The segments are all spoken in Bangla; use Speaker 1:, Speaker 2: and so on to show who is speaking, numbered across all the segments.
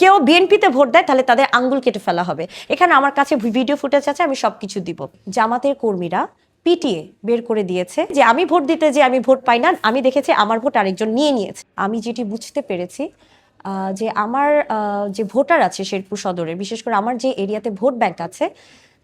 Speaker 1: কেউ বিএনপিতে ভোট দেয় তাহলে তাদের আঙ্গুল কেটে ফেলা হবে। এখানে আমার কাছে ভিডিও ফুটেজ আছে, আমি সবকিছু দিব। জামাতের কর্মীরা পিটিয়ে বের করে দিয়েছে যে আমি ভোট দিতে যে আমি ভোট পাই না, আমি দেখেছি আমার ভোট আরেকজন নিয়ে নিয়েছে। আমি যেটি বুঝতে পেরেছি যে আমার যে ভোটার আছে শেরপুর সদরে, বিশেষ করে আমার যে এরিয়াতে ভোট ব্যাংক আছে,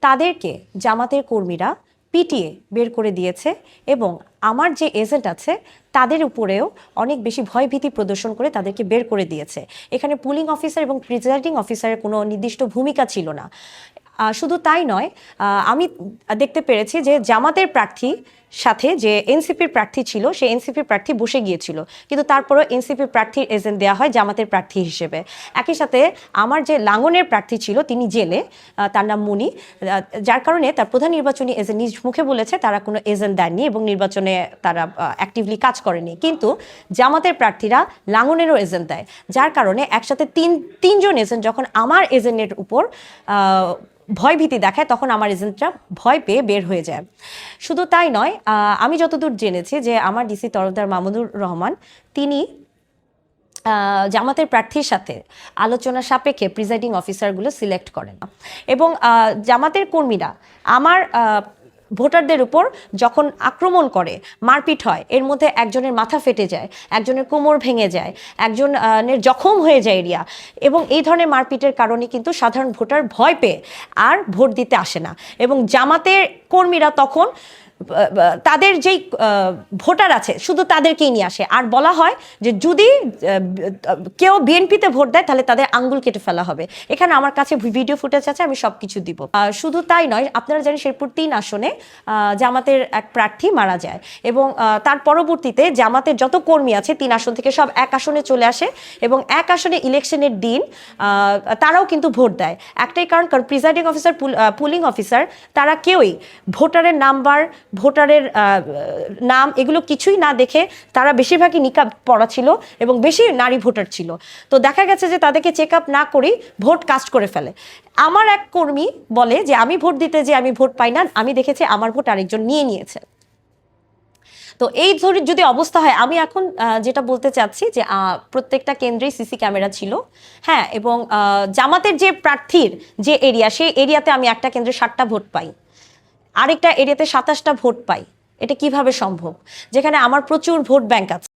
Speaker 1: তাদেরকে জামাতের কর্মীরা পিটিয়ে বের করে দিয়েছে এবং আমার যে এজেন্ট আছে তাদের উপরেও অনেক বেশি ভয়ভীতি প্রদর্শন করে তাদেরকে বের করে দিয়েছে। এখানে পুলিং অফিসার এবং প্রিজাইডিং অফিসারের কোনো নির্দিষ্ট ভূমিকা ছিল না। শুধু তাই নয়, আমি দেখতে পেরেছি যে জামাতের প্রার্থী সাথে যে এনসিপির প্রার্থী ছিল, সেই এনসিপির প্রার্থী বসে গিয়েছিল, কিন্তু তারপরেও এনসিপির প্রার্থীর এজেন্ট দেওয়া হয় জামাতের প্রার্থী হিসেবে। একই সাথে আমার যে লাঙ্গনের প্রার্থী ছিল তিনি জেলে, তার নাম মুনি, যার কারণে তার প্রধান নির্বাচনী এজেন্ট নিজ মুখে বলেছে তারা কোনো এজেন্ট দেননি এবং নির্বাচনে তারা অ্যাক্টিভলি কাজ করেনি। কিন্তু জামাতের প্রার্থীরা লাঙ্গনেরও এজেন্ট দেয়, যার কারণে একসাথে তিনজন এজেন্ট যখন আমার এজেন্টের উপর ভয়ভীতি দেখায় তখন আমার এজেন্টরা ভয় পেয়ে বের হয়ে যায়। শুধু তাই নয়, আমি যতদূর জেনেছি যে আমার ডিসি তরফদার মামুনুর রহমান তিনি জামাতের প্রার্থীর সাথে আলোচনা সাপেক্ষে প্রিজাইডিং অফিসারগুলো সিলেক্ট করেন এবং জামাতের কর্মীরা আমার ভোটারদের উপর যখন আক্রমণ করে, মারপিট হয়, এর মধ্যে একজনের মাথা ফেটে যায়, একজনের কোমর ভেঙে যায়, একজনের জখম হয়ে যায় এরিয়া, এবং এই ধরনের মারপিটের কারণে কিন্তু সাধারণ ভোটার ভয় পেয়ে আর ভোট দিতে আসে না। এবং জামাতের কর্মীরা তখন তাদের যেই ভোটার আছে শুধু তাদেরকেই নিয়ে আসে, আর বলা হয় যে যদি কেউ বিএনপিতে ভোট দেয় তাহলে তাদের আঙ্গুল কেটে ফেলা হবে। এখানে আমার কাছে ভিডিও ফুটেজ আছে, আমি সবকিছু দিব। শুধু তাই নয়, আপনারা জানেন শেরপুর 3 আসনে জামাতের এক প্রার্থী মারা যায় এবং তার পরবর্তীতে জামাতের যত কর্মী আছে 3 আসন থেকে সব এক আসনে চলে আসে এবং এক আসনে ইলেকশনের দিন তারাও কিন্তু ভোট দেয়। একটাই কারণ প্রিজাইডিং অফিসার, পুলিং অফিসার তারা কেউই ভোটারের নাম্বার, ভোটারের নাম এগুলো কিছুই না দেখে, তারা বেশিরভাগই নিকাব পড়া ছিল এবং বেশি নারী ভোটার ছিল, তো দেখা গেছে যে তাদেরকে চেক আপ না করেই ভোট কাস্ট করে ফেলে। আমার এক কর্মী বলে যে আমি ভোট দিতে যে আমি ভোট পাই না, আমি দেখেছি আমার ভোট আরেকজন নিয়ে নিয়েছে। তো এই ধরে যদি অবস্থা হয়, আমি এখন যেটা বলতে চাচ্ছি যে প্রত্যেকটা কেন্দ্রেই সিসি ক্যামেরা ছিল, হ্যাঁ, এবং জামাতের যে প্রার্থীর যে এরিয়া, সেই এরিয়াতে আমি একটা কেন্দ্রে 7টা ভোট পাই, আরেকটা এরিয়াতে 27টা ভোট পাই। এটা কিভাবে সম্ভব, যেখানে আমার প্রচুর ভোট ব্যাংক আছে।